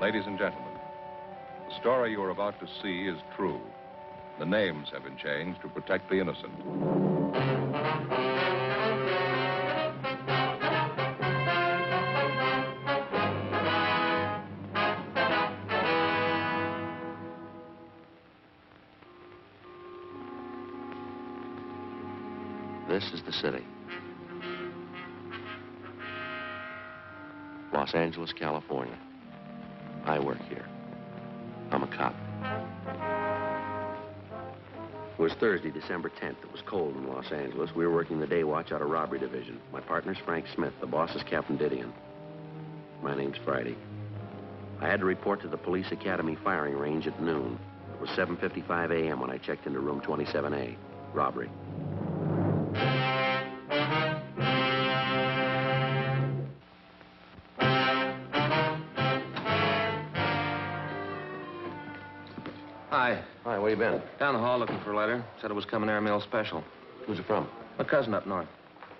Ladies and gentlemen, the story you are about to see is true. The names have been changed to protect the innocent. This is the city. Los Angeles, California. I work here. I'm a cop. It was Thursday, December 10th. It was cold in Los Angeles. We were working the day watch out of robbery division. My partner's Frank Smith. The boss is Captain Didion. My name's Friday. I had to report to the police academy firing range at noon. It was 7:55 a.m. when I checked into room 27A. Robbery. Hi. Hi, where you been? Down the hall looking for a letter. Said it was coming airmail special. Who's it from? My cousin up north.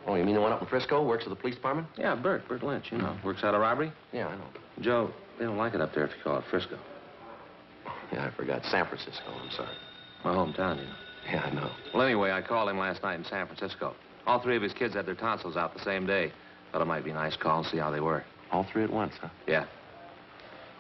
Oh, you mean the one up in Frisco? Works at the police department? Yeah, Bert Lynch, you know. Works out of robbery. Yeah, I know. Joe, they don't like it up there if you call it Frisco. Yeah, I forgot. San Francisco, I'm sorry. My hometown, you know. Yeah, I know. Well, anyway, I called him last night in San Francisco. All three of his kids had their tonsils out the same day. Thought it might be a nice call and see how they were. All three at once, huh? Yeah.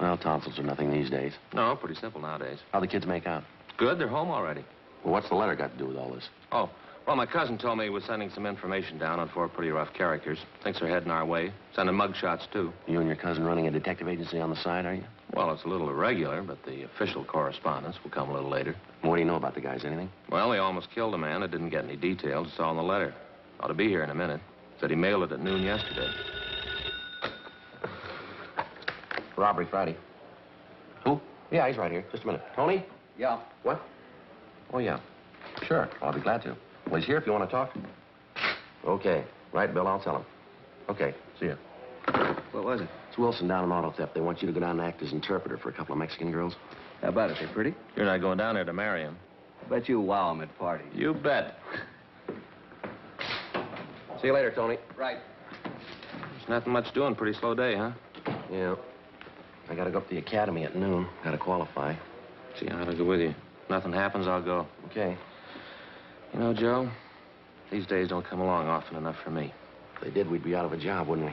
Well, tonsils are nothing these days. No, pretty simple nowadays. How'd the kids make out? Good, they're home already. Well, what's the letter got to do with all this? Oh, well, my cousin told me he was sending some information down on 4 pretty rough characters. Thinks they're heading our way. Sending mugshots, too. You and your cousin running a detective agency on the side, are you? Well, it's a little irregular, but the official correspondence will come a little later. What do you know about the guys? Anything? Well, he almost killed a man. It didn't get any details. It's all in the letter. Ought to be here in a minute. Said he mailed it at noon yesterday. Robbery Friday. Who? Yeah, he's right here. Just a minute. Tony? Yeah. What? Oh, yeah. Sure, I'll be glad to. Well, he's here if you want to talk. Okay. Right, Bill, I'll tell him. Okay, see ya. What was it? It's Wilson down in auto theft. They want you to go down and act as interpreter for a couple of Mexican girls. How about it? They pretty? You're not going down there to marry him. I bet you wow them at parties. You bet. See you later, Tony. Right. There's nothing much doing. Pretty slow day, huh? Yeah. I gotta go up to the academy at noon. Gotta qualify. Gee, I ought to go with you. Nothing happens, I'll go. Okay. You know, Joe, these days don't come along often enough for me. If they did, we'd be out of a job, wouldn't we?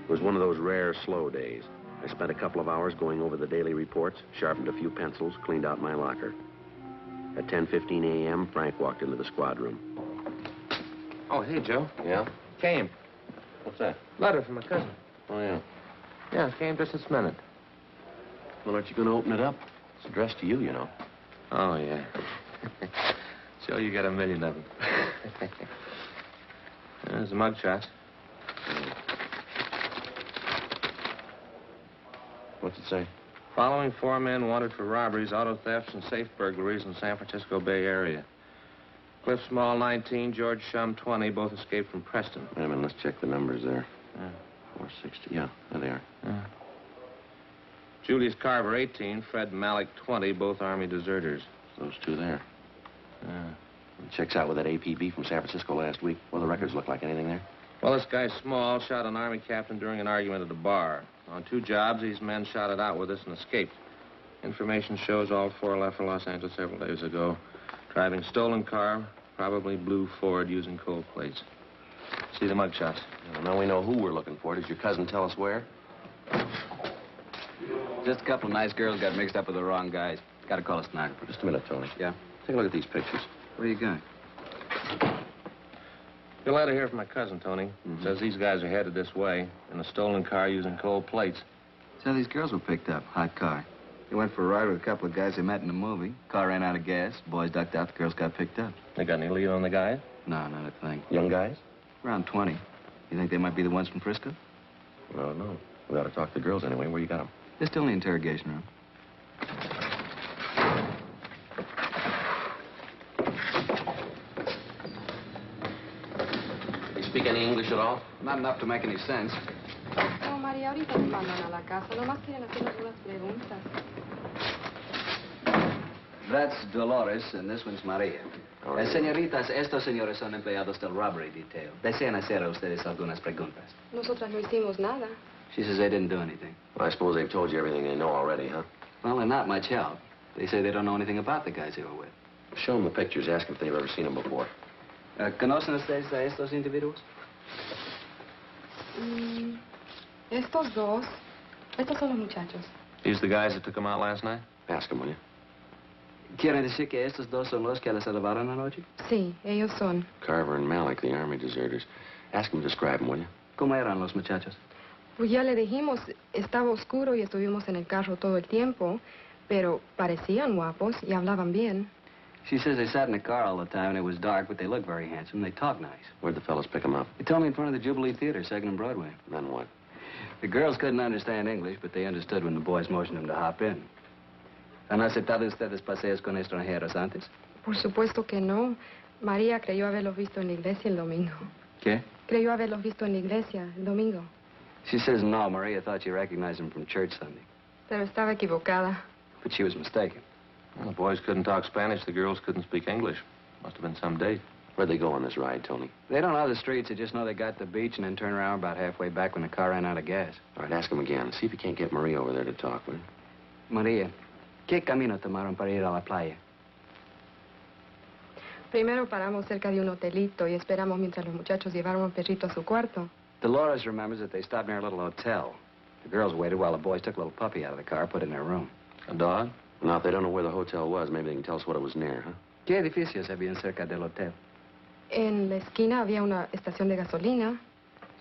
It was one of those rare, slow days. I spent a couple of hours going over the daily reports, sharpened a few pencils, cleaned out my locker. At 10:15 a.m., Frank walked into the squad room. Oh, hey, Joe. Yeah? Came. What's that? Letter from my cousin. Oh, yeah. Yeah, came just this minute. Well, aren't you going to open it up? It's addressed to you, you know. Oh, yeah. Joe, you got a million of them. There's a mugshot. What's it say? Following 4 men wanted for robberies, auto thefts, and safe burglaries in San Francisco Bay Area. Cliff Small, 19, George Shum, 20, both escaped from Preston. Wait a minute, let's check the numbers there. Yeah. 460, yeah, there they are. Yeah. Julius Carver, 18, Fred Malik, 20, both Army deserters. Those two there. Yeah. It checks out with that APB from San Francisco last week. What do the records look like? Anything there? Well, this guy Small shot an Army captain during an argument at a bar. On 2 jobs, these men shot it out with us and escaped. Information shows all 4 left for Los Angeles several days ago. Driving stolen car, probably blue Ford using cold plates. See the mugshots. Well, now we know who we're looking for. Does your cousin tell us where? Just a couple of nice girls got mixed up with the wrong guys. Got to call a stenographer. Just a minute, Tony. Yeah? Take a look at these pictures. Where are you going? Got a letter here from my cousin, Tony. Says these guys are headed this way in a stolen car using cold plates. So these girls were picked up. Hot car. They went for a ride with a couple of guys they met in the movie. Car ran out of gas. Boys ducked out. The girls got picked up. They got any lead on the guys? No, not a thing. Young guys? Around 20. You think they might be the ones from Frisco? I don't know. We ought to talk to the girls anyway. Where you got them? They're still in the interrogation room. They speak any English at all? Not enough to make any sense. No, María, ahorita nos mandan a la casa. Nomás quieren hacernos unas preguntas. That's Dolores, and this one's Maria. Señoritas, estos señores son empleados del robbery detail. Desean hacer a ustedes algunas preguntas. Nosotras no hicimos nada. She says they didn't do anything. Well, I suppose they've told you everything they know already, huh? Well, they're not much help. They say they don't know anything about the guys they were with. Show them the pictures. Ask if they've ever seen them before. ¿Conocen ustedes a estos individuos? Estos dos. Estos son los muchachos. These the guys that took him out last night? Ask them, will you? ¿Quieren decir que estos dos son los que les salvaron anoche? Sí, ellos son. Carver and Malik, the army deserters. Ask them to describe them, will you? ¿Cómo eran los muchachos? Pues ya le dijimos, estaba oscuro y estuvimos en el carro todo el tiempo, pero parecían guapos y hablaban bien. She says they sat in the car all the time and it was dark, but they looked very handsome. They talked nice. Where'd the fellas pick them up? They told me in front of the Jubilee Theater, 2nd and Broadway. Then what? The girls couldn't understand English, but they understood when the boys motioned them to hop in. ¿Han aceptado ustedes paseos con extranjeros antes? Por supuesto que no. María creyó haberlos visto en la iglesia el domingo. ¿Qué? Creyó haberlos visto en la iglesia el domingo. She says no. Maria thought she recognized them from church Sunday. Pero estaba equivocada. But she was mistaken. Well, the boys couldn't talk Spanish. The girls couldn't speak English. Must have been some date. Where'd they go on this ride, Tony? They don't know the streets. They just know they got to the beach and then turn around about halfway back when the car ran out of gas. All right, ask them again. See if you can't get Maria over there to talk, will you? Maria, ¿qué camino tomaron para ir a la playa? Primero paramos cerca de un hotelito y esperamos mientras los muchachos llevaron un perrito a su cuarto. Dolores remembers that they stopped near a little hotel. The girls waited while the boys took a little puppy out of the car, put it in their room. A dog? Now, if they don't know where the hotel was, maybe they can tell us what it was near, huh? ¿Qué edificios habían cerca del hotel? En la esquina había una estación de gasolina.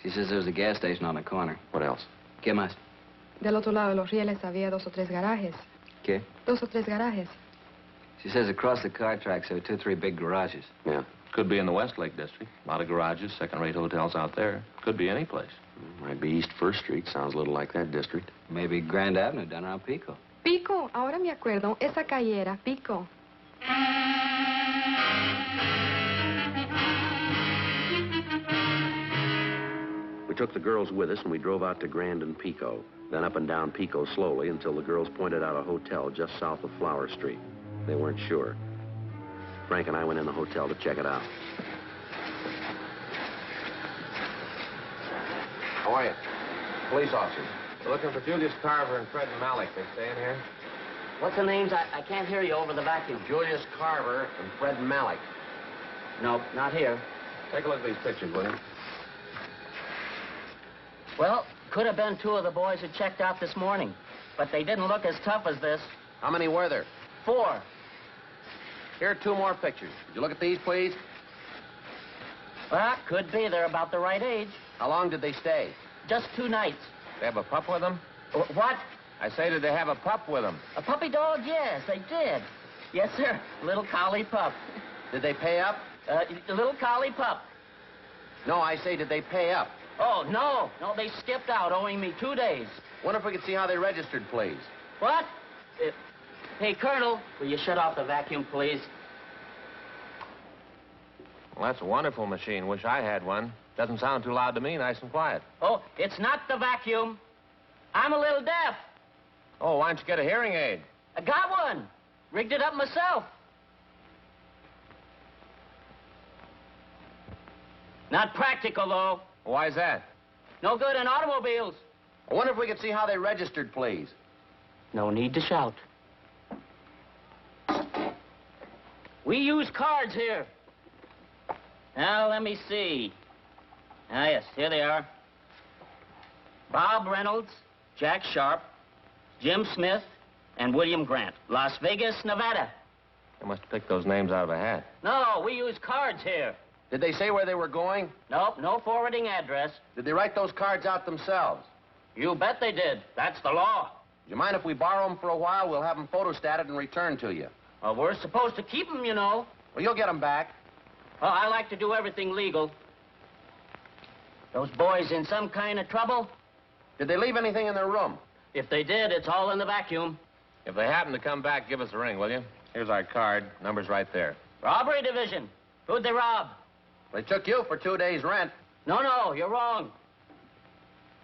She says there was a gas station on the corner. What else? ¿Qué más? Del otro lado de los rieles había 2 o 3 garajes. ¿Qué? 2 o 3 garajes. She says across the car tracks there were 2 or 3 big garages. Yeah. Could be in the Westlake district. A lot of garages, second-rate hotels out there. Could be any place. Might be East 1st Street. Sounds a little like that district. Maybe Grand Avenue down around Pico. Pico, ahora me acuerdo, esa calle era Pico. We took the girls with us and we drove out to Grand and Pico, then up and down Pico slowly until the girls pointed out a hotel just south of Flower Street. They weren't sure. Frank and I went in the hotel to check it out. How are you? Police officers. We're looking for Julius Carver and Fred Malik. They staying here? What's the names? I can't hear you over the vacuum. Julius Carver and Fred Malik. No, not here. Take a look at these pictures, will you? Well, could have been 2 of the boys who checked out this morning, but they didn't look as tough as this. How many were there? 4. Here are 2 more pictures. Did you look at these, please? Well, could be. They're about the right age. How long did they stay? Just 2 nights. They have a pup with them? What? I say, did they have a pup with them? A puppy dog? Yes, they did. Yes, sir. Little collie pup. Did they pay up? A little collie pup. No, I say, did they pay up? Oh, no. No, they skipped out, owing me 2 days. Wonder if we could see how they registered, please. What? Hey, Colonel, will you shut off the vacuum, please? Well, that's a wonderful machine. Wish I had one. Doesn't sound too loud to me, nice and quiet. Oh, it's not the vacuum. I'm a little deaf. Oh, why don't you get a hearing aid? I got one. Rigged it up myself. Not practical, though. Why's that? No good in automobiles. I wonder if we could see how they registered, please. No need to shout. We use cards here. Now, let me see. Ah, yes, here they are. Bob Reynolds, Jack Sharp, Jim Smith, and William Grant. Las Vegas, Nevada. They must have picked those names out of a hat. No, we use cards here. Did they say where they were going? Nope, no forwarding address. Did they write those cards out themselves? You bet they did. That's the law. Do you mind if we borrow them for a while? We'll have them photostated and returned to you. Well, we're supposed to keep them, you know. Well, you'll get them back. Well, I like to do everything legal. Those boys in some kind of trouble? Did they leave anything in their room? If they did, it's all in the vacuum. If they happen to come back, give us a ring, will you? Here's our card. Number's right there. Robbery division. Who'd they rob? They took you for 2 days' rent. No, you're wrong.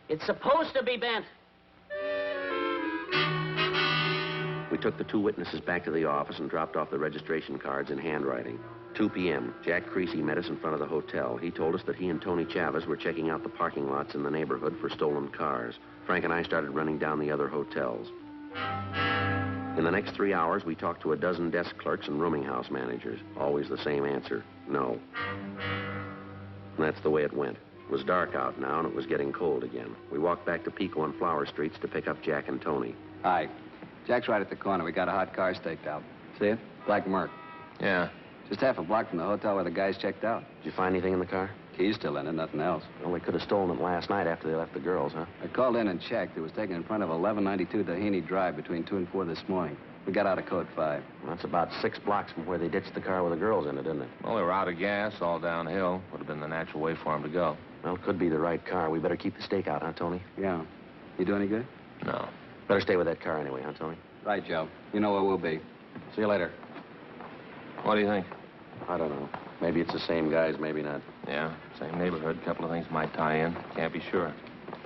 It's supposed to be bent. We took the 2 witnesses back to the office and dropped off the registration cards in handwriting. 2 p.m., Jack Creasy met us in front of the hotel. He told us that he and Tony Chavez were checking out the parking lots in the neighborhood for stolen cars. Frank and I started running down the other hotels. In the next 3 hours, we talked to a dozen desk clerks and rooming house managers. Always the same answer, no. And that's the way it went. It was dark out now, and it was getting cold again. We walked back to Pico and Flower Streets to pick up Jack and Tony. Hi. Jack's right at the corner. We got a hot car staked out. See it? Black Merc. Yeah. Just half a block from the hotel where the guys checked out. Did you find anything in the car? Key's still in it, nothing else. Well, they could have stolen it last night after they left the girls, huh? I called in and checked. It was taken in front of 1192 Doheny Drive between 2 and 4 this morning. We got out of code 5. Well, that's about 6 blocks from where they ditched the car with the girls in it, isn't it? Well, they were out of gas, all downhill. Would have been the natural way for them to go. Well, it could be the right car. We better keep the stake out, huh, Tony? Yeah. You do any good? No. Better stay with that car anyway, huh, Tony? Right, Joe. You know where we'll be. See you later. What do you think? I don't know. Maybe it's the same guys, maybe not. Yeah, same neighborhood. A couple of things might tie in. Can't be sure.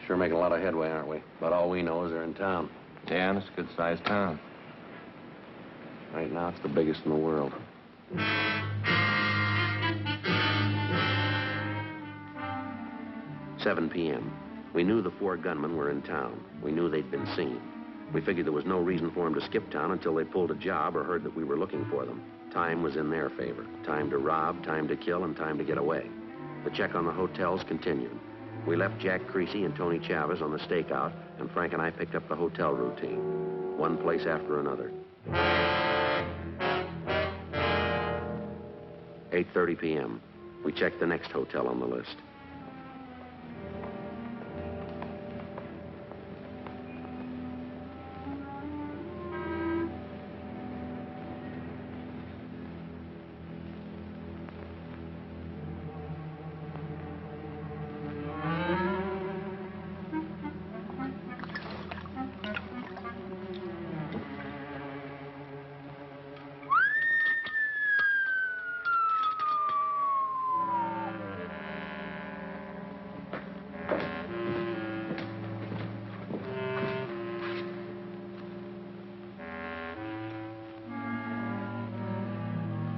Sure making a lot of headway, aren't we? But all we know is they're in town. Yeah, and it's a good-sized town. Right now, it's the biggest in the world. 7 p.m. We knew the 4 gunmen were in town. We knew they'd been seen. We figured there was no reason for them to skip town until they pulled a job or heard that we were looking for them. Time was in their favor. Time to rob, time to kill, and time to get away. The check on the hotels continued. We left Jack Creasy and Tony Chavez on the stakeout, and Frank and I picked up the hotel routine. One place after another. 8:30 p.m. We checked the next hotel on the list.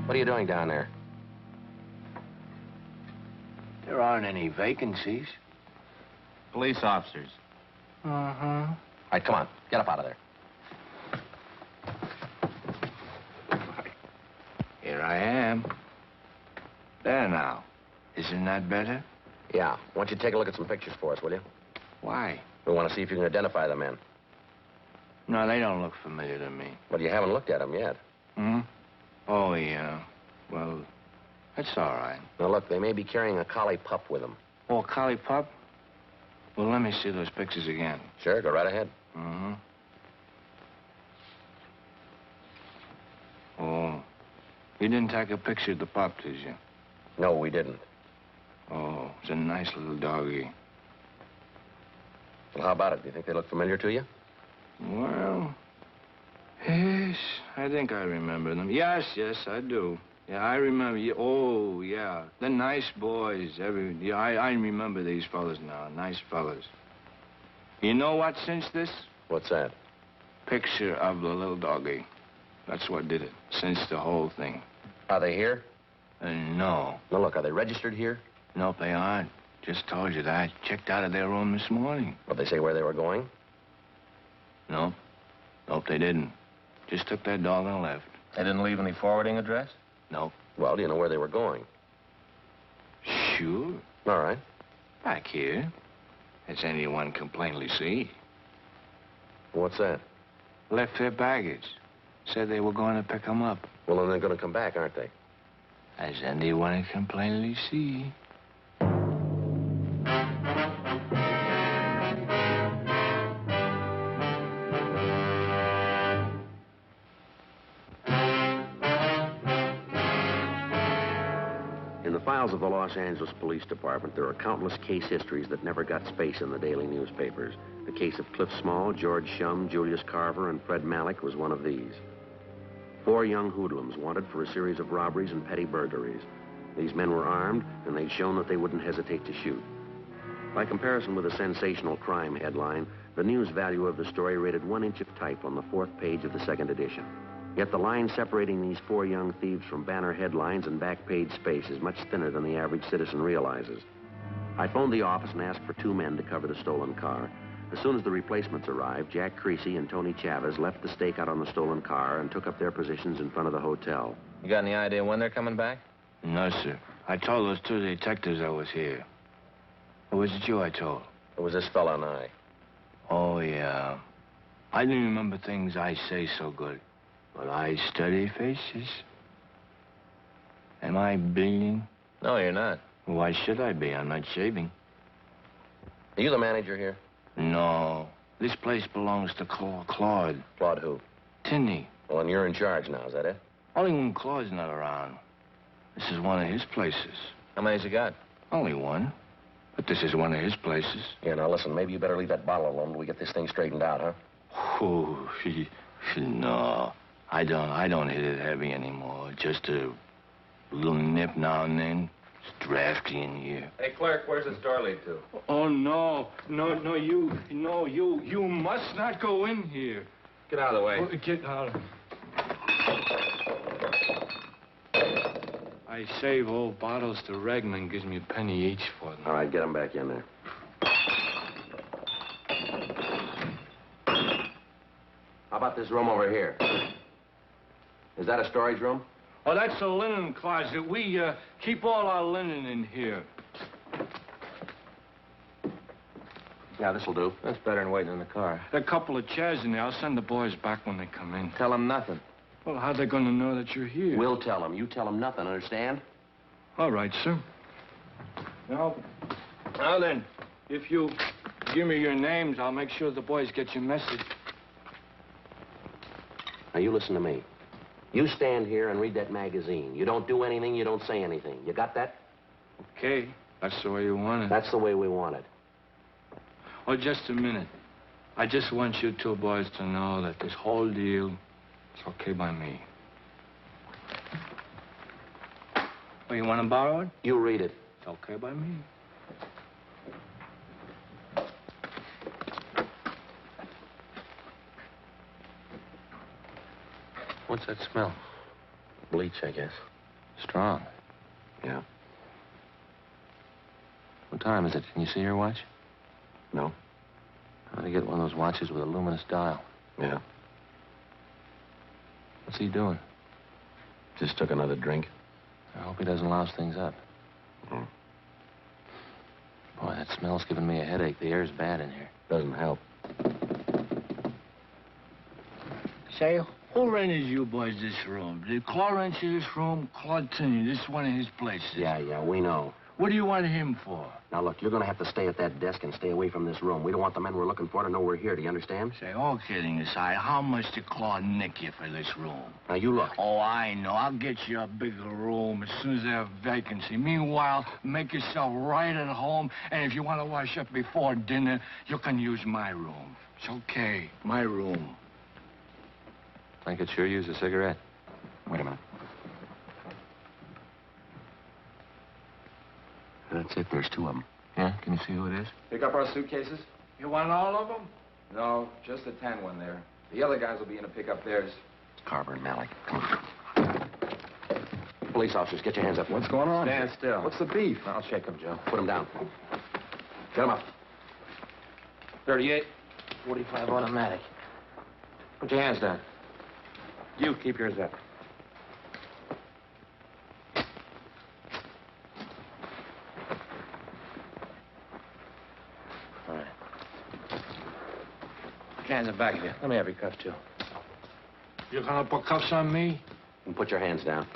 What are you doing down there? There aren't any vacancies. Police officers. Uh-huh. All right, come on. Get up out of there. Here I am. There now. Isn't that better? Yeah. Why don't you take a look at some pictures for us, will you? Why? We want to see if you can identify the men. No, they don't look familiar to me. But you haven't looked at them yet. Hmm? Oh, yeah. Well, that's all right. Now, look, they may be carrying a collie pup with them. Oh, a collie pup? Well, let me see those pictures again. Sure, go right ahead. Mm-hmm. Oh, you didn't take a picture of the pup, did you? No, we didn't. Oh, it's a nice little doggy. Well, how about it? Do you think they look familiar to you? Well, yes, I think I remember them. Yes, I do. Yeah, I remember. Oh, yeah. They're nice boys. Yeah, I remember these fellas now. Nice fellas. You know what cinched this? What's that? Picture of the little doggy. That's what did it. Cinched the whole thing. Are they here? No. Now, look, are they registered here? Nope, they aren't. Just told you that. Checked out of their room this morning. Well, they say where they were going? Nope. Nope, they didn't. Just took their dog and left. They didn't leave any forwarding address? Nope. Well, do you know where they were going? Sure. All right. Back here. As anyone can plainly see. What's that? Left their baggage. Said they were going to pick them up. Well, then they're going to come back, aren't they? As anyone can plainly see. In the files of the Los Angeles Police Department, there are countless case histories that never got space in the daily newspapers. The case of Cliff Small, George Shum, Julius Carver, and Fred Malik was one of these. 4 young hoodlums wanted for a series of robberies and petty burglaries. These men were armed, and they'd shown that they wouldn't hesitate to shoot. By comparison with a sensational crime headline, The news value of the story rated 1 inch of type on the 4th page of the 2nd edition. Yet the line separating these 4 young thieves from banner headlines and back page space is much thinner than the average citizen realizes. I phoned the office and asked for 2 men to cover the stolen car. As soon as the replacements arrived, Jack Creasy and Tony Chavez left the stakeout on the stolen car and took up their positions in front of the hotel. You got any idea when they're coming back? No, sir. I told those 2 detectives I was here. Or was it you I told? It was this fella and I. Oh, yeah. I didn't remember things I say so good. But I study faces. Am I bleeding? No, you're not. Why should I be? I'm not shaving. Are you the manager here? No. This place belongs to Claude. Claude who? Tinney. Well, and you're in charge now, is that it? Only when Claude's not around. This is one of his places. How many's you got? Only one. But this is one of his places. Yeah, now listen, maybe you better leave that bottle alone till we get this thing straightened out, huh? Oh, no. I don't hit it heavy anymore. Just a little nip now and then. It's drafty in here. Hey, clerk, where's this door lead to? Oh, no, you must not go in here. Get out of the way. Oh, get out. I save old bottles to Regman, gives me a penny each for them. All right, get them back in there. How about this room over here? Is that a storage room? Oh, that's a linen closet. We keep all our linen in here. Yeah, this'll do. That's better than waiting in the car. There are a couple of chairs in there. I'll send the boys back when they come in. Tell them nothing. Well, how are they going to know that you're here? We'll tell them. You tell them nothing, understand? All right, sir. Now then, if you give me your names, I'll make sure the boys get your message. Now, you listen to me. You stand here and read that magazine. You don't do anything, you don't say anything. You got that? Okay, that's the way you want it. That's the way we want it. Oh, just a minute. I just want you 2 boys to know that this whole deal is okay by me. Oh, you want to borrow it? You read it. It's okay by me. What's that smell? Bleach, I guess. Strong. Yeah. What time is it? Can you see your watch? No? I ought to get one of those watches with a luminous dial. Yeah. What's he doing? Just took another drink. I hope he doesn't louse things up. Hmm. Boy, that smell's giving me a headache. The air's bad in here. Doesn't help. Say, who rented you boys this room? Did Claude rent you this room? Claude Tinney, this is one of his places. Yeah, we know. What do you want him for? Now, look, you're going to have to stay at that desk and stay away from this room. We don't want the men we're looking for to know we're here. Do you understand? Say, all kidding aside, how much did Claude nick you for this room? Now, you look. Oh, I know. I'll get you a bigger room as soon as they have vacancy. Meanwhile, make yourself right at home, and if you want to wash up before dinner, you can use my room. It's okay. My room. I could sure use a cigarette. Wait a minute. That's it. There's 2 of them. Yeah? Can you see who it is? Pick up our suitcases? You want all of them? No, just the tan one there. The other guys will be in to pick up theirs. Carver and Malik. Come on. Police officers, get your hands up. What's going on? Stand still. What's the beef? I'll shake him, Joe. Put them down. Get them up. 38. 45 automatic. Put your hands down. You, keep yours up. All right. Put your hands in the back of you. Let me have your cuffs, too. You gonna put cuffs on me? And put your hands down.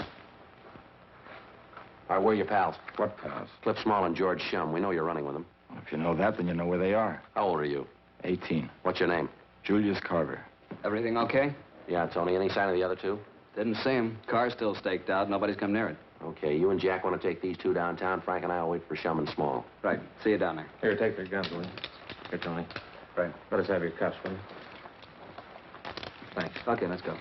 All right, where are your pals? What pals? Cliff Small and George Shum. We know you're running with them. If you know that, then you know where they are. How old are you? 18. What's your name? Julius Carver. Everything okay? Yeah, Tony. Any sign of the other 2? Didn't see him. Car's still staked out. Nobody's come near it. Okay, you and Jack want to take these 2 downtown. Frank and I will wait for Shum and Small. Right. See you down there. Here, take their guns, will you? Here, Tony. Right. Let us have your cuffs, will you? Thanks. Okay, let's go.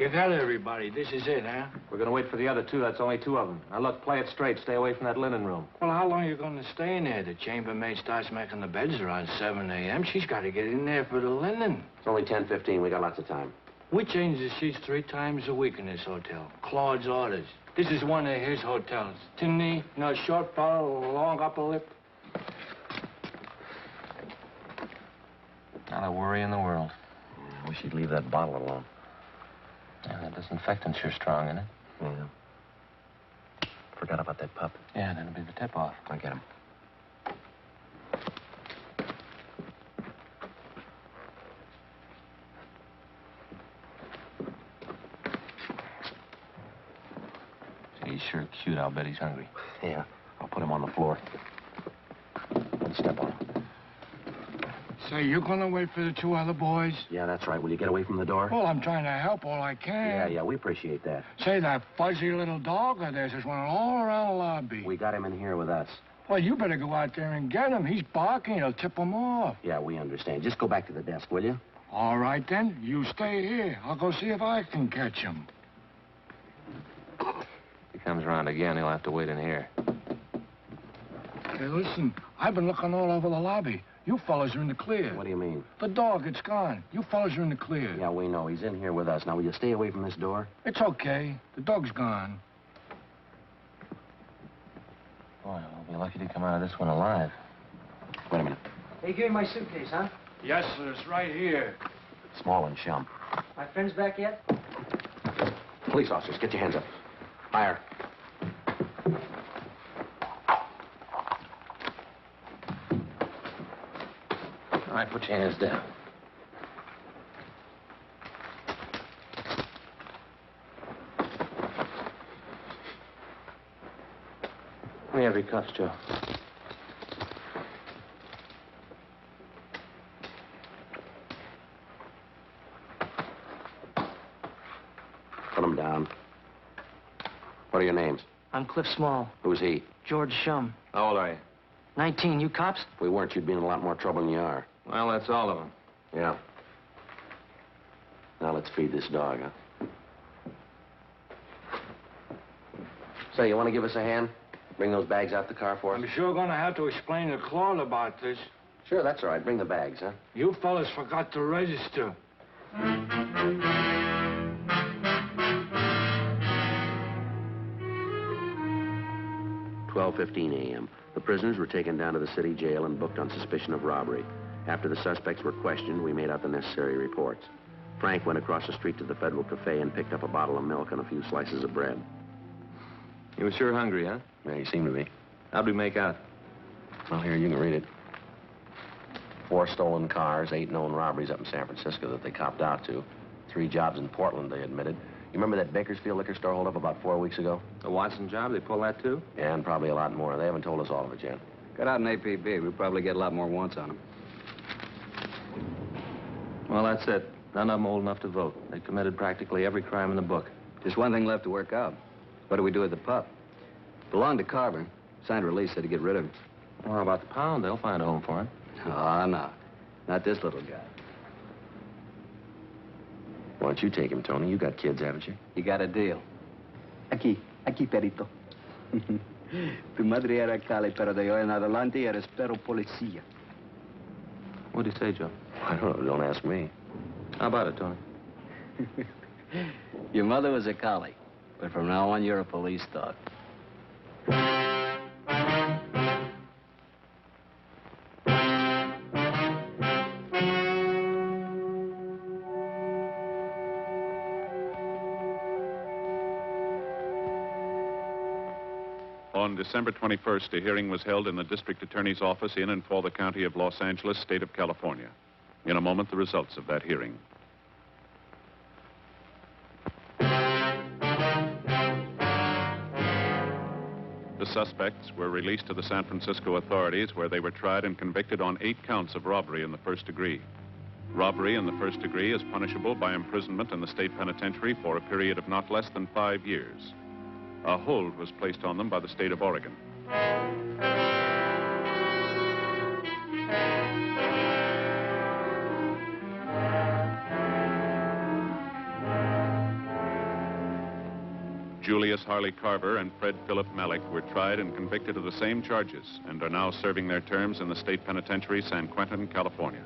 You got everybody. This is it, huh? We're going to wait for the other two. That's only two of them. Now, look, play it straight. Stay away from that linen room. Well, how long are you going to stay in there? The chambermaid starts making the beds around 7 a.m. She's got to get in there for the linen. It's only 10:15. We got lots of time. We change the sheets 3 times a week in this hotel. Claude's orders. This is one of his hotels. Tin knee, no short fellow, long upper lip. Not a worry in the world. I wish you'd leave that bottle alone. Yeah, that disinfectant's sure strong, isn't it? Yeah. Forgot about that pup. Yeah, that'll be the tip-off. I'll get him. He's sure cute. I'll bet he's hungry. Yeah, I'll put him on the floor. Don't step on him. Say, you gonna wait for the 2 other boys? Yeah, that's right. Will you get away from the door? Well, I'm trying to help all I can. Yeah, we appreciate that. Say, that fuzzy little dog of theirs is running all around the lobby. We got him in here with us. Well, you better go out there and get him. He's barking. He'll tip him off. Yeah, we understand. Just go back to the desk, will you? All right, then. You stay here. I'll go see if I can catch him. If he comes around again, he'll have to wait in here. Hey, listen. I've been looking all over the lobby. You fellas are in the clear. What do you mean? The dog, it's gone. You fellas are in the clear. Yeah, we know. He's in here with us. Now, will you stay away from this door? It's okay. The dog's gone. Boy, we'll be lucky to come out of this one alive. Wait a minute. Hey, give me my suitcase, huh? Yes, sir. It's right here. Small and chum. My friends back yet? Police officers, get your hands up. Higher. All right, put your hands down. Let me have your cuffs, Joe. Put them down. What are your names? I'm Cliff Small. Who's he? George Shum. How old are you? 19. You cops? If we weren't, you'd be in a lot more trouble than you are. Well, that's all of them. Yeah. Now let's feed this dog, huh? Say, you want to give us a hand? Bring those bags out the car for us? I'm sure gonna have to explain to Claude about this. Sure, that's all right. Bring the bags, huh? You fellas forgot to register. 12:15 a.m. The prisoners were taken down to the city jail and booked on suspicion of robbery. After the suspects were questioned, we made out the necessary reports. Frank went across the street to the Federal Cafe and picked up a bottle of milk and a few slices of bread. You were sure hungry, huh? Yeah, you seem to be. How'd we make out? Well, here, you can read it. 4 stolen cars, 8 known robberies up in San Francisco that they copped out to. 3 jobs in Portland, they admitted. You remember that Bakersfield liquor store holdup about 4 weeks ago? The Watson job, they pull that too? Yeah, and probably a lot more. They haven't told us all of it yet. Got out in APB. We'll probably get a lot more warrants on them. Well, that's it. None of them old enough to vote. They committed practically every crime in the book. Just one thing left to work out. What do we do with the pup? Belonged to Carver. Signed release, said to get rid of him. Well, how about the pound? They'll find a home for him. Oh, no. Not this little guy. Why don't you take him, Tony? You got kids, haven't you? You got a deal. Aquí, perito. Tu madre era Cali, pero de hoy en adelante eres perro policía. What'd he say, Joe? I don't know. Don't ask me. How about it, Tony? Your mother was a collie, but from now on, you're a police dog. On December 21st, a hearing was held in the district attorney's office in and for the county of Los Angeles, state of California. In a moment, the results of that hearing. The suspects were released to the San Francisco authorities, where they were tried and convicted on 8 counts of robbery in the first degree. Robbery in the first degree is punishable by imprisonment in the state penitentiary for a period of not less than 5 years. A hold was placed on them by the state of Oregon. Julius Harley Carver and Fred Philip Malik were tried and convicted of the same charges and are now serving their terms in the state penitentiary, San Quentin, California.